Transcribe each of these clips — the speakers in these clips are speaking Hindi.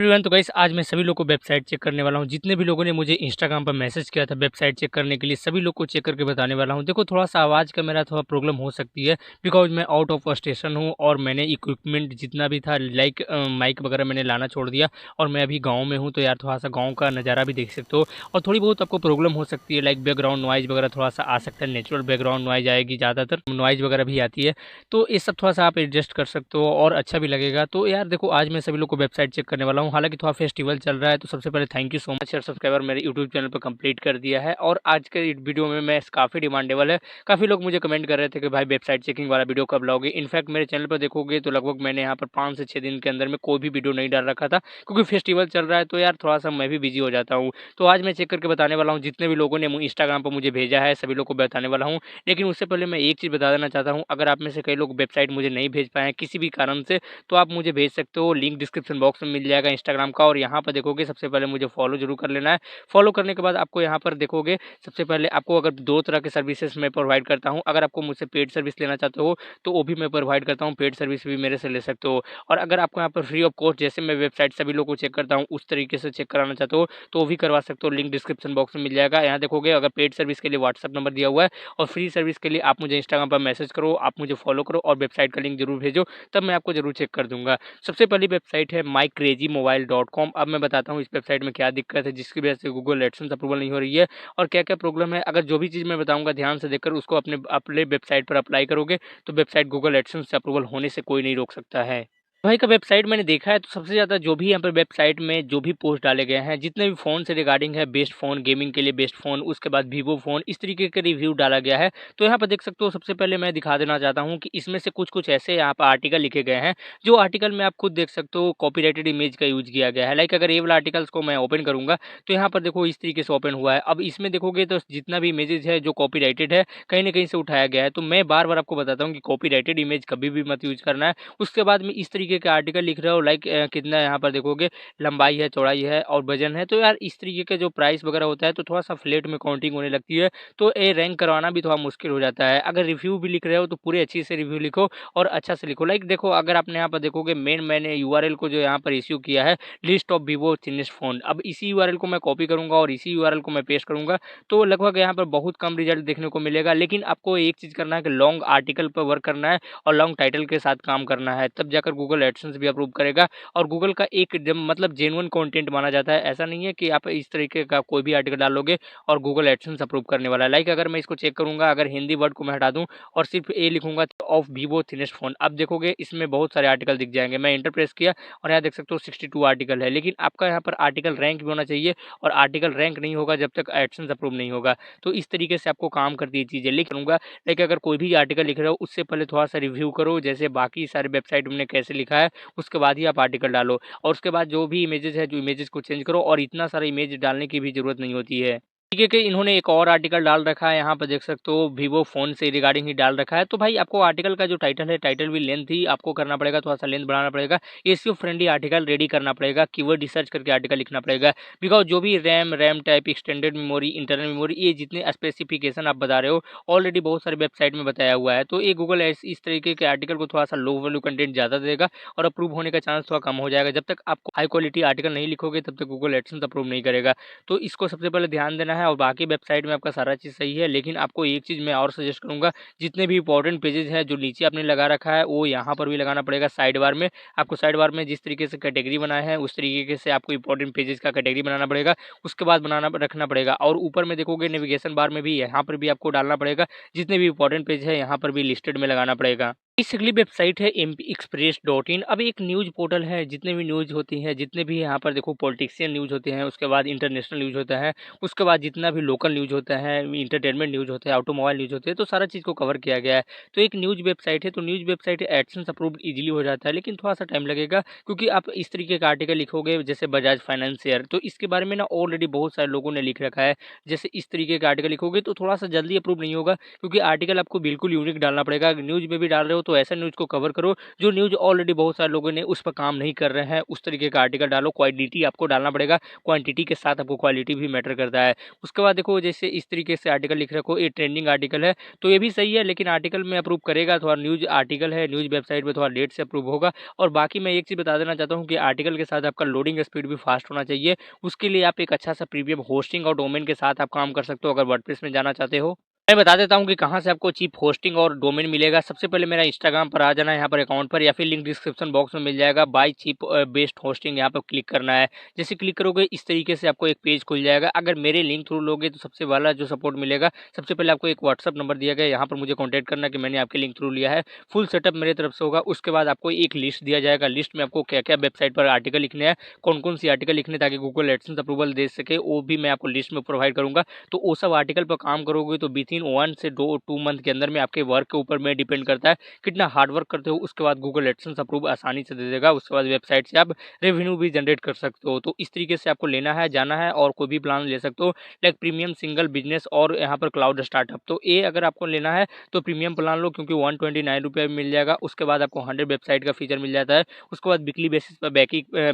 एवरीवन, तो गाइस आज मैं सभी लोग को वेबसाइट चेक करने वाला हूँ। जितने भी लोगों ने मुझे इंस्टाग्राम पर मैसेज किया था वेबसाइट चेक करने के लिए, सभी लोग को चेक करके बताने वाला हूँ। देखो, थोड़ा-सा आवाज़ का मेरा थोड़ा प्रॉब्लम हो सकती है, बिकॉज़ मैं आउट ऑफ स्टेशन हूँ और मैंने इक्विपमेंट जितना भी था लाइक माइक वगैरह मैंने लाना छोड़ दिया और मैं अभी गाँव में हूँ, तो यार थोड़ा-सा गाँव का नज़ारा भी देख सकते हो और थोड़ी बहुत आपको प्रॉब्लम हो सकती है, लाइक बैकग्राउंड नॉइज़ वगैरह थोड़ा-सा आ सकता है, नेचुरल बैकग्राउंड नॉइज़ आएगी ज़्यादातर, नॉइज़ वगैरह भी आती है। तो ये सब थोड़ा-सा आप एडजस्ट कर सकते हो और अच्छा भी लगेगा। तो यार देखो, आज मैं सभी लोग को वेबसाइट चेक करने वाला हूँ। हालाँकि थोड़ा फेस्टिवल चल रहा है, तो सबसे पहले थैंक यू सो मच यार, सब्सक्राइबर मेरे यूट्यूब चैनल पे कंप्लीट कर दिया है और आज के वीडियो में मैं काफ़ी डिमांडेबल है। काफ़ी लोग मुझे कमेंट कर रहे थे कि भाई वेबसाइट चेकिंग वाला वीडियो कब लाओगे? इनफैक्ट मेरे चैनल पर देखोगे तो लगभग मैंने यहाँ पर 5 से 6 दिन के अंदर में कोई भी वीडियो नहीं डाल रखा था, क्योंकि फेस्टिवल चल रहा है तो यार थोड़ा-सा मैं भी बिज़ी हो जाता हूँ। तो आज मैं चेक करके बताने वाला हूँ, जितने भी लोगों ने इंस्टाग्राम पर मुझे भेजा है, सभी लोग को बताने वाला हूँ। लेकिन उससे पहले मैं एक चीज़ बता देना चाहता हूँ, अगर आप में से कई लोग वेबसाइट मुझे नहीं भेज पाए हैं किसी भी कारण से, तो आप मुझे भेज सकते हो। लिंक डिस्क्रिप्शन बॉक्स में मिल जाएगा इंस्टाग्राम का और यहाँ पर देखोगे सबसे पहले मुझे फॉलो ज़रूर कर लेना है। फॉलो करने के बाद आपको यहाँ पर देखोगे सबसे पहले आपको अगर 2 तरह के सर्विसेज़ मैं प्रोवाइड करता हूँ। अगर आपको मुझसे पेड सर्विस लेना चाहते हो, तो वो भी मैं प्रोवाइड करता हूँ, पेड सर्विस भी मेरे से ले सकते हो। और अगर आपको यहाँ पर फ्री ऑफ कॉस्ट जैसे मैं वेबसाइट सभी लोगों को चेक करता हूँ, उस तरीके से चेक कराना चाहते हो, तो वो भी करवा सकते हो। लिंक डिस्क्रिप्शन बॉक्स में मिल जाएगा। यहाँ देखोगे अगर पेड सर्विस के लिए व्हाट्सएप नंबर दिया हुआ है और फ्री सर्विस के लिए आप मुझे इंस्टाग्राम पर मैसेज करो, आप मुझे फॉलो करो और वेबसाइट का लिंक ज़रूर भेजो, तब मैं आपको ज़रूर चेक कर दूँगा। सबसे पहली वेबसाइट है mycrazymobile.com। अब मैं बताता हूँ इस वेबसाइट में क्या दिक्कत है जिसकी वजह से गूगल एडसेंस अप्रूवल नहीं हो रही है और क्या-क्या प्रॉब्लम है। अगर जो भी चीज़ मैं बताऊँगा ध्यान से देखकर उसको अपने अपने वेबसाइट पर अप्लाई करोगे, तो वेबसाइट गूगल एडसेंस से अप्रूवल होने से कोई नहीं रोक सकता है। भाई का वेबसाइट मैंने देखा है, तो सबसे ज़्यादा जो भी यहाँ पे वेबसाइट में जो भी पोस्ट डाले गए हैं, जितने भी फ़ोन से रिगार्डिंग है, बेस्ट फ़ोन, गेमिंग के लिए बेस्ट फ़ोन, उसके बाद वीवो फ़ोन, इस तरीके का रिव्यू डाला गया है। तो यहाँ पर देख सकते हो, सबसे पहले मैं दिखा देना चाहता हूँ कि इसमें से कुछ-कुछ ऐसे यहाँ पर आर्टिकल लिखे गए हैं, जो आर्टिकल में आप खुद देख सकते हो कॉपीराइटेड इमेज का यूज़ किया गया है। लाइक अगर ये वाला आर्टिकल्स को मैं ओपन करूँगा, तो यहाँ पर देखो इस तरीके से ओपन हुआ है। अब इसमें देखोगे तो जितना भी इमेजेस है जो कॉपीराइटेड है, कहीं न कहीं से उठाया गया है। तो मैं बार-बार आपको बताता हूँ कि कॉपीराइटेड इमेज कभी भी मत यूज़ करना है। उसके बाद में इस तरीके का आर्टिकल लिख रहे हो, लाइक कितना यहाँ पर देखोगे लंबाई है, चौड़ाई है और वज़न है। तो यार इस तरीके का जो प्राइस वग़ैरह होता है, तो थोड़ा-सा फ्लैट में काउंटिंग होने लगती है, तो ये रैंक करवाना भी थोड़ा मुश्किल हो जाता है। अगर रिव्यू भी लिख रहे हो तो पूरे अच्छे से रिव्यू लिखो और अच्छा से लिखो। लाइक देखो, अगर आपने यहाँ पर देखोगे मैंने यूआरएल को जो यहाँ पर इश्यू किया है, list of Vivo thinnest phone. अब इसी यूआरएल को मैं कॉपी करूँगा और इसी यूआरएल को मैं पेस्ट करूँगा, तो लगभग यहाँ पर बहुत कम रिज़ल्ट देखने को मिलेगा। लेकिन आपको एक चीज़ करना है कि लॉन्ग आर्टिकल पर वर्क करना है और लॉन्ग टाइटल के साथ काम करना है, तब जाकर गूगल एडसेंस भी अप्रूव करेगा। और गूगल का एक जम मतलब जेन्युइन कंटेंट माना जाता है। ऐसा नहीं है कि आप इस तरीके का कोई भी आर्टिकल डालोगे और गूगल एडसेंस अप्रूव करने वाला है। लाइक अगर मैं इसको चेक करूँगा, अगर हिंदी वर्ड को मैं हटा दूँ और सिर्फ ए लिखूँगा ऑफ वीवो थिनेस्ट फ़ोन, अब देखोगे इसमें बहुत सारे आर्टिकल दिख जाएँगे। मैं एंटर प्रेस किया और यहाँ देख सकते हो 62 आर्टिकल है। लेकिन आपका यहाँ पर आर्टिकल रैंक भी होना चाहिए और आर्टिकल रैंक नहीं होगा जब तक एडसेंस अप्रूव नहीं होगा। तो इस तरीके से आपको काम करती है चीज़ें। लिख लूँगा, लाइक अगर कोई भी आर्टिकल लिख रहे हो उससे पहले थोड़ा-सा रिव्यू करो, जैसे बाकी सारे वेबसाइट में कैसे लिखा है, उसके बाद ही आप आर्टिकल डालो। और उसके बाद जो भी इमेजेस है, जो इमेजेस को चेंज करो और इतना सारा इमेज डालने की भी ज़रूरत नहीं होती है। ठीक है कि इन्होंने एक और आर्टिकल डाल रखा है, यहाँ पे देख सकते हो वीवो फ़ोन से रिगार्डिंग ही डाल रखा है। तो भाई आपको आर्टिकल का जो टाइटल है, टाइटल भी लेंथ ही आपको करना पड़ेगा, थोड़ा-सा लेंथ बढ़ाना पड़ेगा। एसईओ फ्रेंडली आर्टिकल रेडी करना पड़ेगा, कीवर्ड रिसर्च करके आर्टिकल लिखना पड़ेगा। बिकॉज़ जो भी RAM type, extended memory, internal memory, ये जितने स्पेसिफिकेशन आप बता रहे हो, ऑलरेडी बहुत सारी वेबसाइट में बताया हुआ है। तो ये गूगल ऐस इस तरीके के आर्टिकल को थोड़ा-सा लो वैल्यू कंटेंट ज़्यादा देगा और अप्रूव होने का चांस थोड़ा कम हो जाएगा। जब तक आप हाई क्वालिटी आर्टिकल नहीं लिखोगे, तब तक गूगल एडसेंस अप्रूव नहीं करेगा। तो इसको सबसे पहले ध्यान देना है और बाकी वेबसाइट में आपका सारा चीज़ सही है, लेकिन आपको एक चीज़ मैं और सजेस्ट करूँगा, जितने भी इंपॉर्टेंट पेजेज़ हैं, जो नीचे आपने लगा रखा है, वो यहाँ पर भी लगाना पड़ेगा साइड बार में। आपको साइड बार में जिस तरीके से कैटेगरी बनाया है, उस तरीके से आपको इंपॉर्टेंट पेजेज़ का कैटेगरी बनाना पड़ेगा, उसके बाद बनाना रखना पड़ेगा और ऊपर में देखोगे नेविगेशन बार में भी यहाँ पर भी आपको डालना पड़ेगा, जितने भी इंपॉर्टेंट पेज है, यहाँ पर भी लिस्टेड में लगाना पड़ेगा। इस अगली वेबसाइट है एमपीएक्सप्रेस.इन। अब एक न्यूज़ पोर्टल है, जितने भी न्यूज़ होती हैं, जितने भी यहाँ पर देखो पॉलिटिशियन न्यूज़ होते हैं, उसके बाद इंटरनेशनल न्यूज़ होता है, उसके बाद जितना भी लोकल न्यूज़ होता है, एंटरटेनमेंट न्यूज़ होता है, ऑटोमोबाइल न्यूज़ होते हैं, तो सारा चीज़ को कवर किया गया है। तो एक न्यूज़ वेबसाइट है, तो news website AdSense approved easily हो जाता है, लेकिन थोड़ा-सा टाइम लगेगा, क्योंकि आप इस तरीके का आर्टिकल लिखोगे जैसे बजाज फाइनेंसियर, तो इसके बारे में ना ऑलरेडी बहुत सारे लोगों ने लिख रखा है। जैसे इस तरीके का आर्टिकल लिखोगे तो थोड़ा-सा जल्दी अप्रूव नहीं होगा, क्योंकि आर्टिकल आपको बिल्कुल यूनिक डालना पड़ेगा। न्यूज़ में भी डाल रहे हो तो ऐसा न्यूज़ को कवर करो जो न्यूज़ ऑलरेडी बहुत सारे लोगों ने उस पर काम नहीं कर रहे हैं, उस तरीके का आर्टिकल डालो। क्वांटिटी आपको डालना पड़ेगा, क्वांटिटी के साथ आपको क्वालिटी भी मैटर करता है। उसके बाद देखो जैसे इस तरीके से आर्टिकल लिख रखो, ये ट्रेंडिंग आर्टिकल है तो ये भी सही है, लेकिन आर्टिकल में अप्रूव करेगा थोड़ा, न्यूज़ आर्टिकल है, न्यूज़ वेबसाइट पे थोड़ा लेट से अप्रूव होगा। और बाकी मैं एक चीज़ बता देना चाहता हूँ कि आर्टिकल के साथ आपका लोडिंग स्पीड भी फास्ट होना चाहिए। उसके लिए आप एक अच्छा सा प्रीमियम होस्टिंग और डोमेन के साथ आप काम कर सकते हो अगर वर्डप्रेस में जाना चाहते हो। मैं बता देता हूँ कि कहाँ से आपको चीप होस्टिंग और डोमेन मिलेगा। सबसे पहले मेरा इंस्टाग्राम पर आ जाना है, यहाँ पर अकाउंट पर, या फिर लिंक डिस्क्रिप्शन बॉक्स में मिल जाएगा। बाय चीप बेस्ट होस्टिंग यहाँ पर क्लिक करना है। जैसे क्लिक करोगे इस तरीके से आपको एक पेज खुल जाएगा। अगर मेरे लिंक थ्रू लोगे तो सबसे वाला जो सपोर्ट मिलेगा, सबसे पहले आपको एक व्हाट्सअप नंबर दिया गया है, यहाँ पर मुझे कॉन्टैक्ट करना है कि मैंने आपके लिंक थ्रू लिया है। फुल सेटअप मेरे तरफ से होगा। उसके बाद आपको एक लिस्ट दिया जाएगा, लिस्ट में आपको क्या क्या वेबसाइट पर आर्टिकल लिखने हैं, कौन कौन सी आर्टिकल लिखने ताकि गूगल एडसेंस अप्रूवल दे सके, वो भी मैं आपको लिस्ट में प्रोवाइड करूँगा। तो वो सब आर्टिकल पर काम करोगे तो विथिन 1 से 2 मंथ के अंदर में आपके वर्क के ऊपर में डिपेंड करता है कितना हार्ड वर्क करते हो। उसके बाद गूगल एडसेंस अप्रूव आसानी से दे देगा। उसके बाद वेबसाइट से आप रेवेन्यू भी जनरेट कर सकते हो। तो इस तरीके से आपको लेना है, जाना है, और कोई भी प्लान ले सकते हो, लाइक प्रीमियम, सिंगल, बिजनेस और यहाँ पर क्लाउड स्टार्टअप। तो ये अगर आपको लेना है तो प्रीमियम प्लान लो, क्योंकि 129 रुपये में मिल जाएगा। उसके बाद आपको 100 वेबसाइट का फीचर मिल जाता है। उसके बाद वीकली बेसिस पर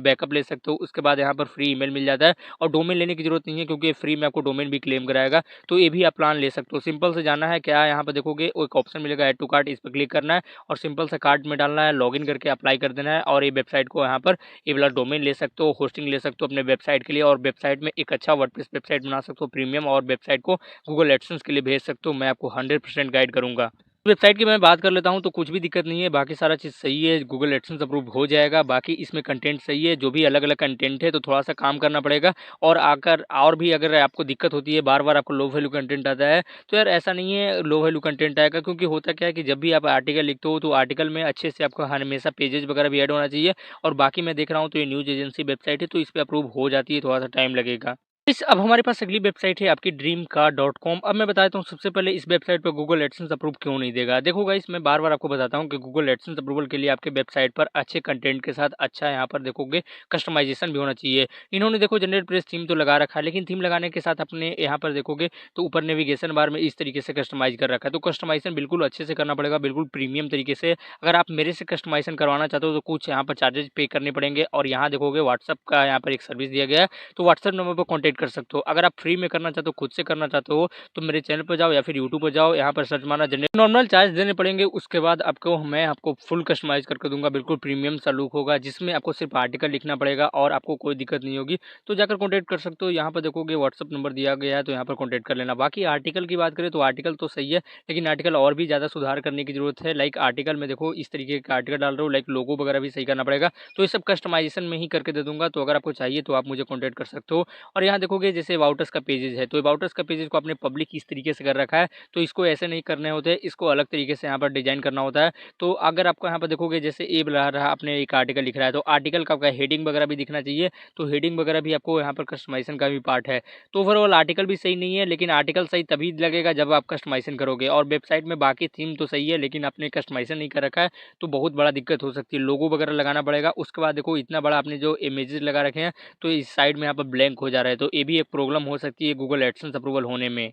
बैकअप ले सकते हो। उसके बाद यहाँ पर फ्री ईमेल मिल जाता है, और डोमेन लेने की जरूरत नहीं है क्योंकि फ्री में आपको डोमेन भी क्लेम कराएगा। तो ये भी आप प्लान ले सकते हो। सिंपल से जाना है, क्या यहाँ पर देखोगे एक ऑप्शन मिलेगा ऐड टू कार्ट, इस पर क्लिक करना है और सिंपल से कार्ट में डालना है, लॉगिन करके अप्लाई कर देना है, और ये वेबसाइट को यहाँ पर ये वाला डोमेन ले सकते हो, होस्टिंग ले सकते हो अपने वेबसाइट के लिए, और वेबसाइट में एक अच्छा वर्डप्रेस वेबसाइट बना सकते हो प्रीमियम, और वेबसाइट को गूगल एडसेंस के लिए भेज सकते हो। मैं आपको 100% गाइड करूँगा। वेबसाइट की मैं बात कर लेता हूँ तो कुछ भी दिक्कत नहीं है, बाकी सारा चीज़ सही है, गूगल एडसेंस अप्रूव हो जाएगा। बाकी इसमें कंटेंट सही है, जो भी अलग-अलग कंटेंट है तो थोड़ा-सा काम करना पड़ेगा। और आकर और भी अगर आपको दिक्कत होती है, बार-बार आपको लो वैल्यू कंटेंट आता है, तो यार ऐसा नहीं है लो वैल्यू कंटेंट आएगा, क्योंकि होता क्या है कि जब भी आप आर्टिकल लिखते हो तो आर्टिकल में अच्छे से आपको हमेशा पेजेस वगैरह भी ऐड होना चाहिए। और बाकी मैं देख रहा हूँ तो ये न्यूज़ एजेंसी वेबसाइट है तो इस पे अप्रूव हो जाती है, थोड़ा-सा टाइम लगेगा। अब हमारे पास अगली वेबसाइट है आपकी ड्रीमकार.com। अब मैं बताता हूँ सबसे पहले इस वेबसाइट पर गूगल एडसेंस अप्रूव क्यों नहीं देगा। देखो गाइस, मैं बार-बार आपको बताता हूँ कि गूगल एडसेंस अप्रूवल के लिए आपके वेबसाइट पर अच्छे कंटेंट के साथ अच्छा यहाँ पर देखोगे कस्टमाइजेशन भी होना चाहिए। इन्होंने देखो जनरेट प्रेस थीम तो लगा रखा है, लेकिन थीम लगाने के साथ अपने यहाँ पर देखोगे तो ऊपर नेविगेशन बार में इस तरीके से कस्टमाइज़ कर रखा है। तो कस्टमाइज़ेशन बिल्कुल अच्छे से करना पड़ेगा, बिल्कुल प्रीमियम तरीके से। अगर आप मेरे से कस्टमाइज़ेशन करवाना चाहते हो तो कुछ यहाँ पर चार्जेज़ पे करने पड़ेंगे, और यहाँ देखोगे व्हाट्सएप का यहाँ पर एक सर्विस दिया गया है, तो व्हाट्सएप नंबर पर कॉन्टैक्ट कर सकते हो। अगर आप फ्री में करना चाहते हो, खुद से करना चाहते हो, तो मेरे चैनल पर जाओ या फिर यूट्यूब पर जाओ, यहाँ पर सर्च मारना जनरेट, नॉर्मल चार्ज देने पड़ेंगे। उसके बाद मैं आपको फुल कस्टमाइज़ करके दूँगा, बिल्कुल प्रीमियम सा लुक होगा, जिसमें आपको सिर्फ आर्टिकल लिखना पड़ेगा और आपको कोई दिक्कत नहीं होगी। तो जाकर कॉन्टैक्ट कर सकते हो। यहाँ पर देखोगे व्हाट्सएप नंबर दिया गया है, तो यहाँ पर कॉन्टैक्ट कर लेना। बाकी आर्टिकल की बात करें तो आर्टिकल तो सही है, लेकिन आर्टिकल और भी ज़्यादा सुधार करने की ज़रूरत है। लाइक आर्टिकल में देखो इस तरीके का आर्टिकल डाल रहे हो, लाइक लोगो वगैरह भी सही करना पड़ेगा। तो ये सब कस्टमाइज़ेशन में ही करके दे दूँगा, तो अगर आपको चाहिए तो आप मुझे कॉन्टैक्ट कर सकते हो। और यहाँ देखोगे जैसे अबाउट अस का पेजेज़ है, तो अबाउट अस का पेजेज़ को आपने पब्लिक इस तरीके से कर रखा है, तो इसको ऐसे नहीं करने होते, इसको अलग तरीके से यहाँ पर डिज़ाइन करना होता है। तो अगर आपको यहाँ पर देखोगे जैसे ए बना रहा आपने एक आर्टिकल लिख रहा है, तो आर्टिकल का आपका हेडिंग वगैरह भी दिखना चाहिए, तो हेडिंग वगैरह भी आपको यहाँ पर कस्टमाइज़ेशन का भी पार्ट है। तो ओवरऑल आर्टिकल भी सही नहीं है, लेकिन आर्टिकल सही तभी लगेगा जब आप कस्टमाइज़ेशन करोगे। और वेबसाइट में बाकी थीम तो सही है, लेकिन आपने कस्टमाइज़ेशन नहीं कर रखा है, तो बहुत बड़ा दिक्कत हो सकती है। लोगो वगैरह लगाना पड़ेगा। उसके बाद देखो इतना बड़ा आपने जो इमेजेस लगा रखे हैं, तो इस साइड में यहाँ पर ब्लैंक हो जा रहा है, तो ये भी एक प्रॉब्लम हो सकती है गूगल एडसेंस अप्रूवल होने में।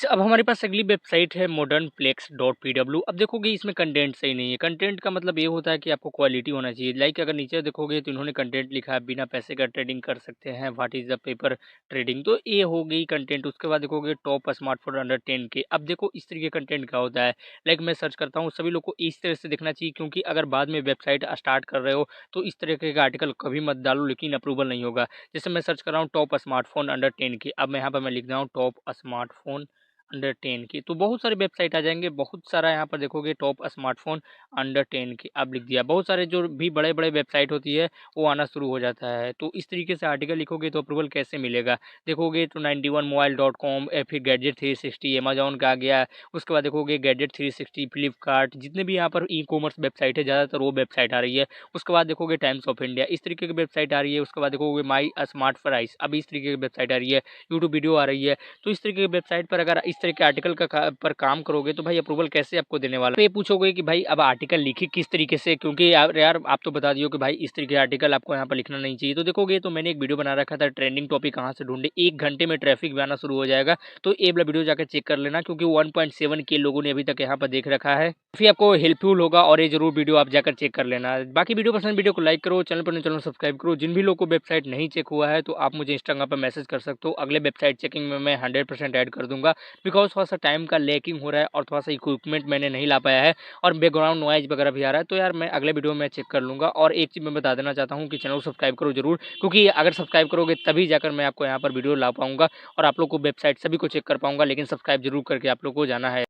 अब हमारे पास अगली वेबसाइट है modernplex.pw। अब देखोगे इसमें कंटेंट सही नहीं है। कंटेंट का मतलब ये होता है कि आपको क्वालिटी होना चाहिए। लाइक अगर नीचे देखोगे तो इन्होंने कंटेंट लिखा है, बिना पैसे का ट्रेडिंग कर सकते हैं, what is the paper trading, तो ये हो गई कंटेंट। उसके बाद देखोगे टॉप स्मार्टफोन अंडर 10K। अब देखो इस तरीके कंटेंट क्या होता है, लाइक मैं सर्च करता हूँ, सभी लोग को इस तरह से देखना चाहिए, क्योंकि अगर बाद में वेबसाइट स्टार्ट कर रहे हो तो इस तरीके का आर्टिकल कभी मत डालो, लेकिन अप्रूवल नहीं होगा। जैसे मैं सर्च कर रहा हूँ टॉप स्मार्टफोन अंडर 10K, अब मैं यहाँ पर मैं लिख रहा हूँ टॉप स्मार्टफोन अंडर 10 की, तो बहुत सारे वेबसाइट आ जाएँगे, बहुत सारा यहाँ पर देखोगे टॉप स्मार्टफ़ोन अंडर 10 की, अब लिख दिया। बहुत सारे जो भी बड़े-बड़े वेबसाइट होती है, वो आना शुरू हो जाता है। तो इस तरीके से आर्टिकल लिखोगे तो अप्रूवल कैसे मिलेगा? देखोगे तो 91mobile.com, फिर गैजेट 360, अमेज़न का आ गया, उसके बाद देखोगे गैजेट 360, फ्लिपकार्ट, जितने भी यहाँ पर ई-कॉमर्स वेबसाइट है, ज़्यादातर वो वेबसाइट आ रही है। उसके बाद देखोगे टाइम्स ऑफ इंडिया, इस तरीके की वेबसाइट आ रही है। उसके बाद देखोगे माई स्मार्ट प्राइस, अब इस तरीके की वेबसाइट आ रही है। यूट्यूब वीडियो आ रही है। तो इस तरीके की वेबसाइट पर अगर इस इस तरह के आर्टिकल पर काम करोगे तो भाई अप्रूवल कैसे आपको देने वाला है। तो ये पूछोगे कि भाई अब आर्टिकल लिखी किस तरीके से, क्योंकि यार आप तो बता दियो कि भाई इस तरीके के आर्टिकल आपको यहाँ पर लिखना नहीं चाहिए। तो देखोगे तो मैंने एक वीडियो बना रखा था ट्रेंडिंग टॉपिक कहाँ से ढूंढे, 1 घंटे में ट्रैफिक भी आना शुरू हो जाएगा। तो ये वाला वीडियो जाकर चेक कर लेना, क्योंकि 1.7 के लोगों ने अभी तक यहाँ पर देख रखा है। काफी आपको हेल्पफुल होगा और ये जरूर वीडियो आप जाकर चेक कर लेना। बाकी वीडियो पसंद, वीडियो को लाइक करो, चैनल पर नहीं चैनल सब्सक्राइब करो। जिन भी लोग को वेबसाइट नहीं चेक हुआ है तो आप मुझे इंस्टाग्राम पर मैसेज कर सकते हो, अगले वेबसाइट चेकिंग में मैं 100% ऐड कर दूंगा। बिकॉज थोड़ा सा टाइम का लैकिंग हो रहा है और थोड़ा सा इक्विपमेंट मैंने नहीं ला पाया है और बैकग्राउंड नॉइज वगैरह भी आ रहा है। तो यार मैं अगले वीडियो में चेक कर लूँगा। और एक चीज़ मैं बता देना चाहता हूँ कि चैनल को सब्सक्राइब करो जरूर, क्योंकि अगर सब्सक्राइब करोगे तभी जाकर मैं आपको यहाँ पर वीडियो ला पाऊँगा और आप लोग को वेबसाइट सभी को चेक कर पाऊँगा। लेकिन सब्सक्राइब जरूर करके आप लोग को जाना है।